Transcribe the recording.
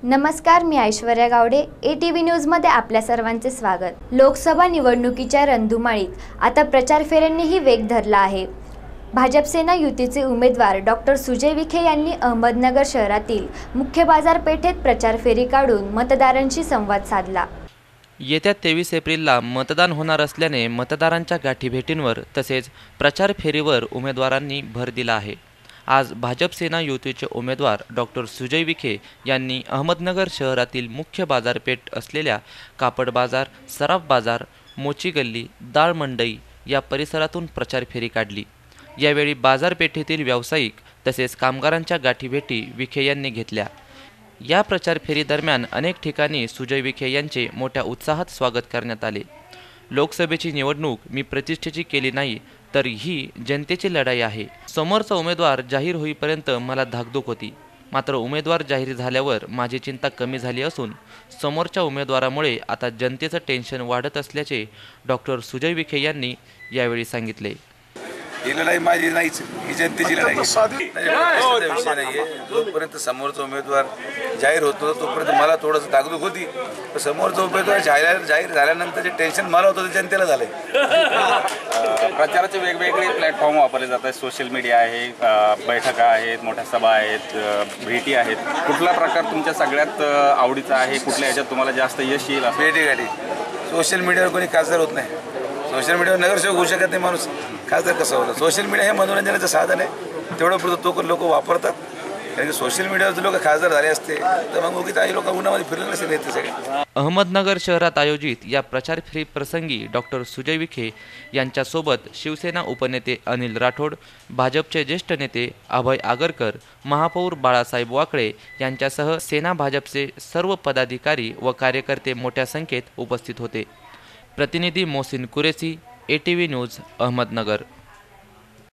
नमस्कार, मी ऐश्वर्या गावडे. ATV न्यूजमध्ये आपल्या सर्वांचे स्वागत. लोकसभा निवडणुकीच्या रणधुमाळीत आता प्रचार फेऱ्यांनीही वेग धरला आहे. भाजप सेना युतीचे उमेदवार डॉक्टर सुजय विखे यांनी अहमदनगर शहरातील मुख्य बाजारपेठेत प्रचार फेरी काढून मतदारांशी संवाद साधला. येत्या 23 एप्रिलला मतदान होणार असल्याने मतदारांच्या गाठीभेटींवर तसेच प्रचार फेरीवर उमेदवारांनी भर दिला आहे. आज भाजप सेना युतीचे उमेदवार डॉक्टर सुजय विखे यांनी अहमदनगर शहरातील मुख्य बाजारपेठ असलेल्या कापड बाजार, सराफ बाजार, मोची गल्ली, दाळ मंडई या परिसरातून प्रचार फेरी काढली. यावेळी बाजारपेठेतील व्यावसायिक तसेच कामगारांच्या गाठीभेटी विखे यांनी घेतल्या. या प्रचार फेरी दरम्यान अनेक ठिकाणी सुजय विखे यांचे मोठ्या उत्साहात स्वागत करण्यात आले. लोकसभेची निवडणूक मी प्रतिष्ठेची केली नाही, तर ही जनतेची लढाई आहे. समोरचा उमेदवार जाहीर होईपर्यंत मला धाकधूक होती, मात्र उमेदवार जाहीर झाल्यावर माझी चिंता कमी झाली असून समोरच्या उमेदवारामुळे आता जनतेचं टेन्शन वाढत असल्याचे डॉक्टर सुजय विखे यांनी यावेळी सांगितले. ही लढाई माझी नाहीच, ही जनतेची लढाई विषय नाहीये. जोपर्यंत समोरचा उमेदवार जाहीर होतो तोपर्यंत मला थोडंसं धाकधूक होती, पण समोरचा उमेदवार जाहीर झाल्यानंतर जे टेन्शन मला होतं ते जनतेला झालंय. प्रचाराचे वेगवेगळे प्लॅटफॉर्म वापरले जात आहेत. सोशल मीडिया आहे, बैठका आहेत, मोठ्या सभा आहेत, भेटी आहेत. कुठला प्रकार तुमच्या सगळ्यात आवडीचा आहे? कुठल्या ह्याच्यात तुम्हाला जास्त यश येईल? भेटीगाठी सोशल मीडियावर कोणी खासदार होत नाही. सोशल मीडियावर नगरसेवक होऊ शकत नाही माणूस, खासदार कसं होतं? सोशल मीडिया हे मनोरंजनाचं साधन आहे, तेवढं पुरतं तो लोक वापरतात. कारण की सोशल मीडियावर जर लोक खासदार झाले असते तर मग उगीच काही लोक उन्हामध्ये फिरले नसते नेते सगळे. अहमदनगर शहरात आयोजित या प्रचार फेरी प्रसंगी डॉक्टर सुजय विखे यांच्यासोबत शिवसेना उपनेते अनिल राठोड, भाजपचे ज्येष्ठ नेते अभय आगरकर, महापौर बाळासाहेब वाकळे यांच्यासह सेना भाजपचे सर्व पदाधिकारी व कार्यकर्ते मोठ्या संख्येत उपस्थित होते. प्रतिनिधी मोहसिन कुरेशी, ATV न्यूज, अहमदनगर.